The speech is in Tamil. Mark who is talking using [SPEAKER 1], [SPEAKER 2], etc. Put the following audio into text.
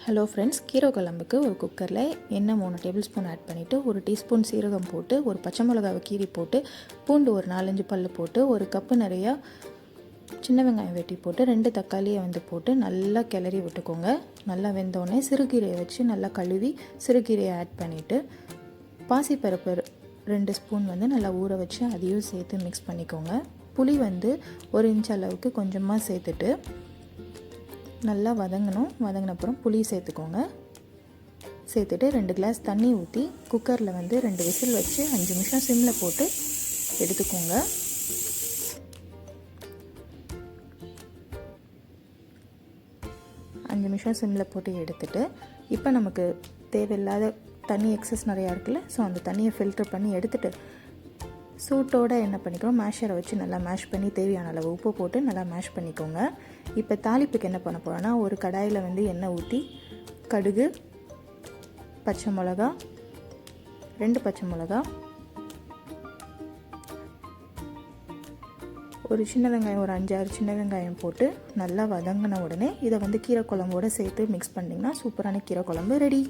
[SPEAKER 1] ஹலோ ஃப்ரெண்ட்ஸ், கீரை குழம்புக்கு ஒரு குக்கரில் எண்ணெய் 3 டேபிள் ஸ்பூன் ஆட் பண்ணிவிட்டு 1 டீஸ்பூன் சீரகம் போட்டு, ஒரு பச்சை மிளகாவை கீரி போட்டு, பூண்டு ஒரு 4-5 பல் போட்டு, ஒரு கப்பு நிறையா சின்ன வெங்காயம் வெட்டி போட்டு, 2 தக்காளியை போட்டு நல்லா கிளறி விட்டுக்கோங்க. நல்லா வெந்தோடனே சிறுகீரையை வச்சு நல்லா கழுவி சிறுகீரையை ஆட் பண்ணிவிட்டு, பாசிப்பருப்பு 2 ஸ்பூன் நல்லா ஊற வச்சு அதையும் சேர்த்து மிக்ஸ் பண்ணிக்கோங்க. புளி 1 இன்ச் அளவுக்கு கொஞ்சமாக சேர்த்துட்டு நல்லா வதங்கணும். வதங்கின அப்புறம் புளி சேர்த்துக்கோங்க. சேர்த்துட்டு 2 கிளாஸ் தண்ணி ஊற்றி குக்கரில் 2 விசில் வச்சு 5 நிமிஷம் சிம்மில் போட்டு எடுத்துக்கோங்க. அஞ்சு நிமிஷம் சிம்மில் போட்டு எடுத்துட்டு, இப்போ நமக்கு தேவையில்லாத தண்ணி எக்ஸஸ் நிறையா இருக்குல்ல, ஸோ அந்த தண்ணியை ஃபில்டர் பண்ணி எடுத்துகிட்டு சூட்டோடு என்ன பண்ணிக்கிறோம், மேஷரை வச்சு நல்லா மேஷ் பண்ணி தேவையான அளவு உப்பு போட்டு நல்லா மேஷ் பண்ணிக்கோங்க. இப்போ தாளிப்புக்கு என்ன பண்ண போகிறோன்னா, ஒரு கடாயில் எண்ணெய் ஊற்றி கடுகு, பச்சை மிளகா, 2 பச்சை மிளகா, ஒரு சின்ன வெங்காயம், ஒரு 5-6 சின்ன வெங்காயம் போட்டு நல்லா வதங்கின உடனே இதை கீரை குழம்போடு சேர்த்து மிக்ஸ் பண்ணிங்கன்னா சூப்பரான கீரை குழம்பு ரெடி.